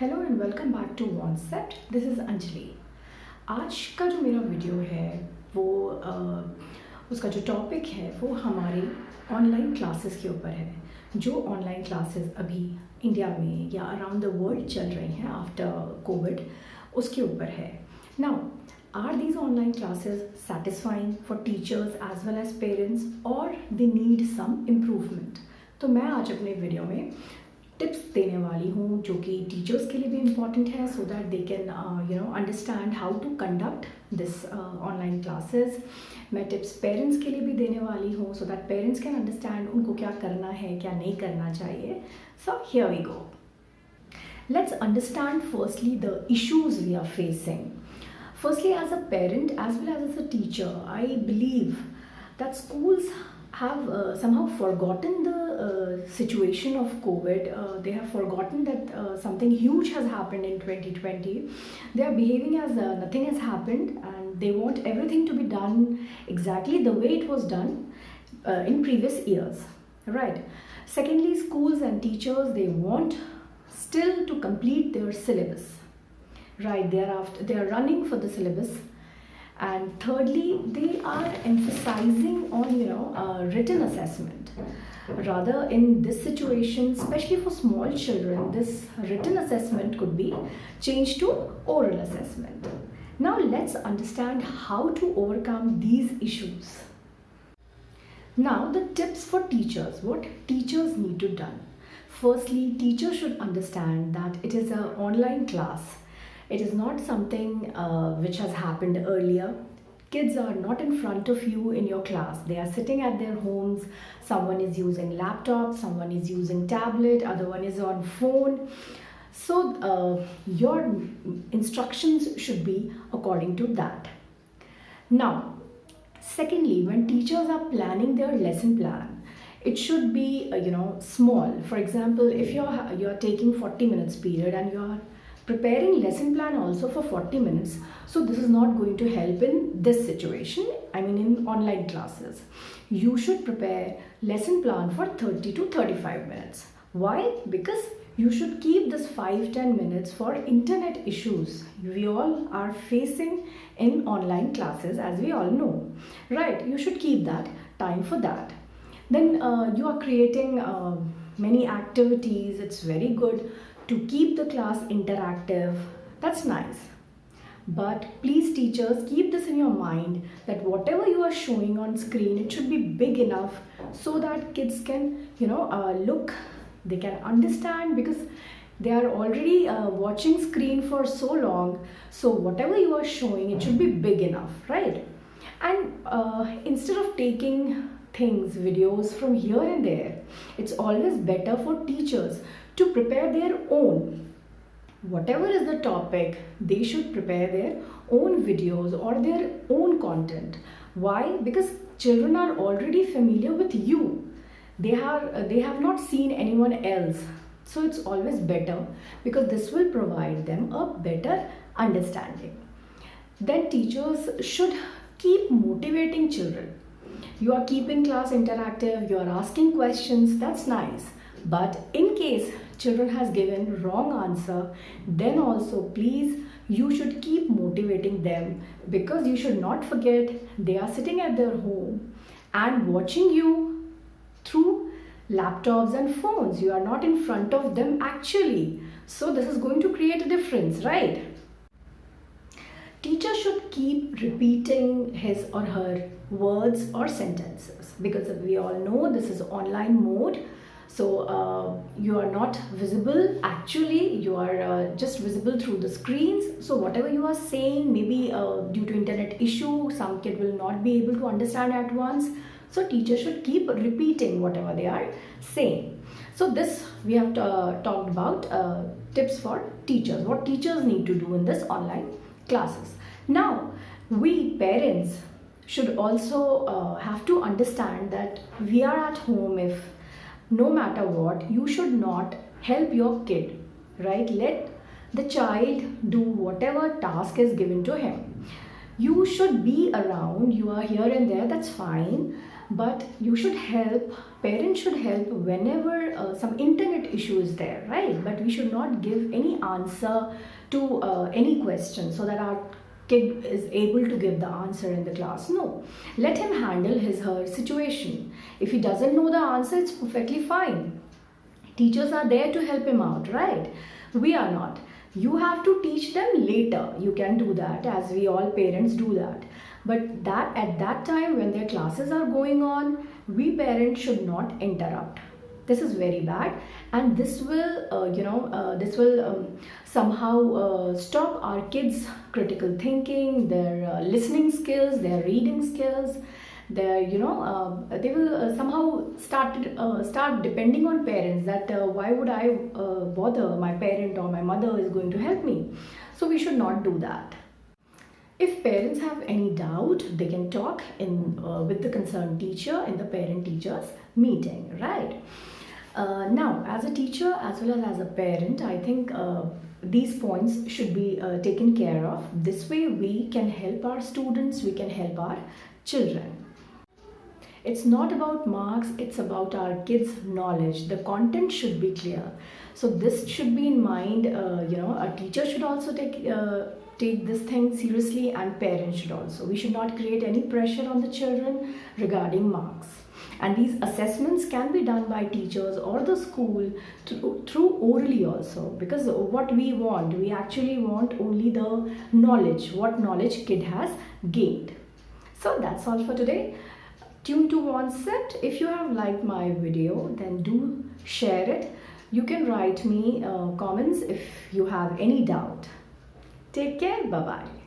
Hello and welcome back to Concept. This is Anjali. आज का जो मेरा वीडियो है वो उसका जो टॉपिक है वो हमारे ऑनलाइन क्लासेस के ऊपर है। जो ऑनलाइन क्लासेस अभी इंडिया में या अराउंड द वर्ल्ड चल रही हैं आफ्टर कोविड, उसके ऊपर है। Now, are these online classes satisfying for teachers as well as parents और दे नीड सम इम्प्रूवमेंट? तो मैं आज अपने वीडियो में टिप्स देने वाली हूँ जो कि टीचर्स के लिए भी इम्पॉर्टेंट है, so that they can understand how to conduct this online classes. मैं टिप्स पेरेंट्स के लिए भी देने वाली हूँ so that parents can understand उनको क्या करना है, क्या नहीं करना चाहिए। So here we go. Let's understand firstly the issues we are facing. Firstly, as a parent as well as a teacher, I believe that schools have somehow forgotten the situation of COVID. They have forgotten that something huge has happened in 2020. They are behaving as nothing has happened, and they want everything to be done exactly the way it was done in previous years. Right. Secondly, schools and teachers, they want still to complete their syllabus. Right, they are running for the syllabus. And thirdly, they are emphasizing on written assessment. Rather, in this situation, especially for small children, this written assessment could be changed to oral assessment. Now let's understand how to overcome these issues. Now, the tips for teachers. What teachers need to do. Firstly, teachers should understand that it is an online class. It is not something which has happened earlier. Kids are not in front of you in your class. They are sitting at their homes. Someone is using laptop, someone is using tablet, other one is on phone. So your instructions should be according to that. Now, secondly, when teachers are planning their lesson plan, it should be small. For example, if you're taking 40 minutes period and you're preparing lesson plan also for 40 minutes, so this is not going to help in this situation. I mean, in online classes you should prepare lesson plan for 30 to 35 minutes. Why? Because you should keep this 5-10 minutes for internet issues we all are facing in online classes, as we all know, right? You should keep that time for that. Then you are creating many activities. It's very good to keep the class interactive. That's nice. But please, teachers, keep this in your mind that whatever you are showing on screen, it should be big enough so that kids can look, they can understand, because they are already watching screen for so long. So whatever you are showing, it should be big enough, right? And instead of taking things, videos from here and there, it's always better for teachers to prepare their own. Whatever is the topic, they should prepare their own videos or their own content. Why? Because children are already familiar with you. They have not seen anyone else. So it's always better, because this will provide them a better understanding. Then teachers should keep motivating children. You are keeping class interactive, you are asking questions, that's nice. But in case children has given wrong answer, then also please, you should keep motivating them, because you should not forget they are sitting at their home and watching you through laptops and phones. You are not in front of them actually. So this is going to create a difference, right? Teacher should keep repeating his or her words or sentences, because we all know this is online mode. So you are not visible actually, you are just visible through the screens. So whatever you are saying, maybe due to internet issue, some kid will not be able to understand at once. So teachers should keep repeating whatever they are saying. So this we have talked about tips for teachers, what teachers need to do in this online classes. Now, we parents should also have to understand that we are at home. If no matter what, you should not help your kid, right? Let the child do whatever task is given to him. You should be around, you are here and there, that's fine, but you should help, parents should help whenever some internet issue is there, right? But we should not give any answer to any question so that our kid is able to give the answer in the class. No, let him handle his her situation. If he doesn't know the answer, it's perfectly fine. Teachers are there to help him out, right? We are not. You have to teach them later. You can do that, as we all parents do that. But that at that time when their classes are going on, we parents should not interrupt. This is very bad, and this will somehow stop our kids critical thinking, their listening skills, their reading skills, their they will somehow start depending on parents, that why would I bother, my parent or my mother is going to help me. So we should not do that. If parents have any doubt, they can talk in with the concerned teacher in the parent teachers meeting, right? Now, as a teacher as well as a parent, I think these points should be taken care of. This way we can help our students, we can help our children. It's not about marks, it's about our kids' knowledge. The content should be clear. So this should be in mind. A teacher should also take this thing seriously, and parents should also. We should not create any pressure on the children regarding marks. And these assessments can be done by teachers or the school through orally also, because what we actually want only the knowledge, what knowledge kid has gained. So that's all for today. Tune to OneSet. If you have liked my video, then do share it. You can write me comments if you have any doubt. Take care. Bye bye.